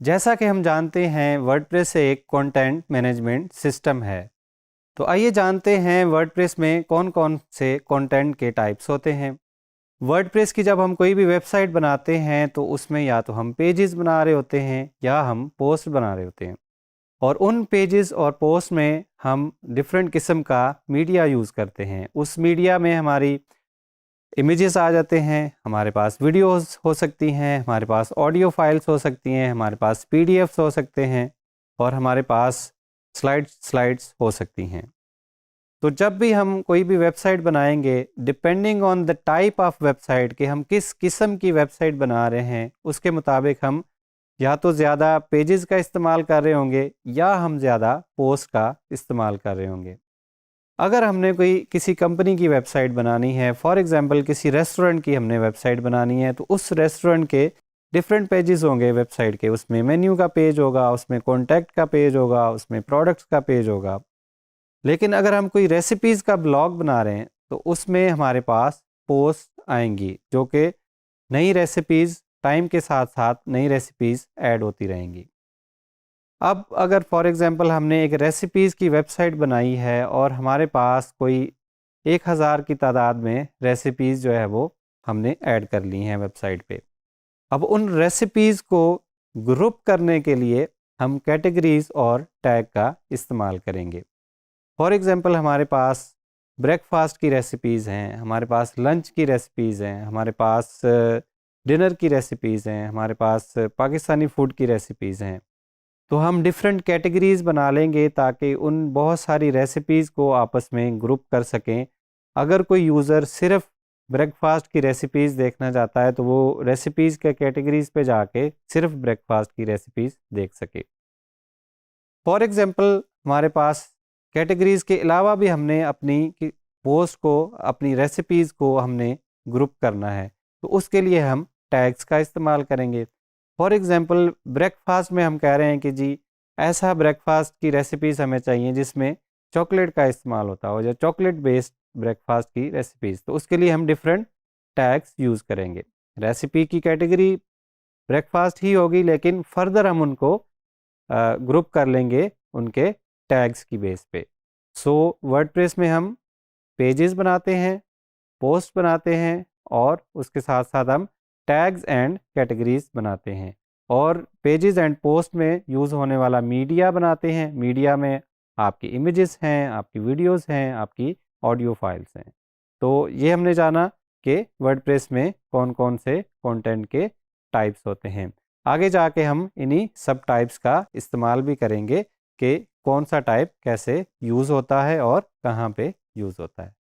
जैसा कि हम जानते हैं वर्डप्रेस एक कंटेंट मैनेजमेंट सिस्टम है। तो आइए जानते हैं वर्डप्रेस में कौन कौन से कंटेंट के टाइप्स होते हैं। वर्डप्रेस की जब हम कोई भी वेबसाइट बनाते हैं तो उसमें या तो हम पेजेस बना रहे होते हैं या हम पोस्ट बना रहे होते हैं, और उन पेजेस और पोस्ट में हम डिफरेंट किस्म का मीडिया यूज़ करते हैं। उस मीडिया में हमारी इमेजेस आ जाते हैं, हमारे पास वीडियोस हो सकती हैं, हमारे पास ऑडियो फाइल्स हो सकती हैं, हमारे पास पीडीएफ्स हो सकते हैं, और हमारे पास स्लाइड्स हो सकती हैं। तो जब भी हम कोई भी वेबसाइट बनाएंगे, depending on the type of website कि हम किस किस्म की वेबसाइट बना रहे हैं, उसके मुताबिक हम या तो ज़्यादा पेजेस का इस्तेमाल कर रहे होंगे या हम ज़्यादा पोस्ट का इस्तेमाल कर रहे होंगे। अगर हमने कोई किसी कंपनी की वेबसाइट बनानी है, फॉर एग्जांपल किसी रेस्टोरेंट की हमने वेबसाइट बनानी है, तो उस रेस्टोरेंट के डिफरेंट पेजेस होंगे वेबसाइट के। उसमें मेन्यू का पेज होगा, उसमें कॉन्टैक्ट का पेज होगा, उसमें प्रोडक्ट्स का पेज होगा। लेकिन अगर हम कोई रेसिपीज़ का ब्लॉग बना रहे हैं तो उसमें हमारे पास पोस्ट आएंगी जो कि नई रेसिपीज़, टाइम के साथ साथ नई रेसिपीज़ ऐड होती रहेंगी। अब अगर फॉर एग्ज़ाम्पल हमने एक रेसिपीज़ की वेबसाइट बनाई है और हमारे पास कोई 1000 की तादाद में रेसिपीज़ जो है वो हमने ऐड कर ली हैं वेबसाइट पे। अब उन रेसिपीज़ को ग्रुप करने के लिए हम कैटेगरीज़ और टैग का इस्तेमाल करेंगे। फॉर एग्ज़ाम्पल हमारे पास ब्रेकफास्ट की रेसिपीज़ हैं, हमारे पास लंच की रेसिपीज़ हैं, हमारे पास डिनर की रेसिपीज़ हैं, हमारे पास पाकिस्तानी फ़ूड की रेसिपीज़ हैं। तो हम डिफरेंट कैटेगरीज़ बना लेंगे ताकि उन बहुत सारी रेसिपीज़ को आपस में ग्रुप कर सकें। अगर कोई यूज़र सिर्फ ब्रेकफास्ट की रेसिपीज़ देखना चाहता है तो वो रेसिपीज़ के कैटेगरीज़ पे जाके सिर्फ ब्रेकफास्ट की रेसिपीज़ देख सके। फॉर एग्ज़ाम्पल हमारे पास कैटेगरीज़ के अलावा भी हमने अपनी पोस्ट को, अपनी रेसिपीज़ को हमने ग्रुप करना है, तो उसके लिए हम टैग्स का इस्तेमाल करेंगे। फॉर एग्ज़ाम्पल ब्रेकफास्ट में हम कह रहे हैं कि जी ऐसा ब्रेकफास्ट की रेसिपीज़ हमें चाहिए जिसमें चॉकलेट का इस्तेमाल होता हो, या चॉकलेट बेस्ड ब्रेकफास्ट की रेसिपीज़, तो उसके लिए हम डिफरेंट टैग्स यूज़ करेंगे। रेसिपी की कैटेगरी ब्रेकफास्ट ही होगी, लेकिन फर्दर हम उनको ग्रुप कर लेंगे उनके टैग्स की बेस पे। सो वर्डप्रेस में हम पेजेस बनाते हैं, पोस्ट बनाते हैं, और उसके साथ साथ हम टैग्स एंड कैटेगरीज बनाते हैं, और पेजेस एंड पोस्ट में यूज़ होने वाला मीडिया बनाते हैं। मीडिया में आपकी इमेजेस हैं, आपकी वीडियोस हैं, आपकी ऑडियो फाइल्स हैं। तो ये हमने जाना कि वर्डप्रेस में कौन कौन से कंटेंट के टाइप्स होते हैं। आगे जाके हम इन्हीं सब टाइप्स का इस्तेमाल भी करेंगे कि कौन सा टाइप कैसे यूज़ होता है और कहाँ पे यूज़ होता है।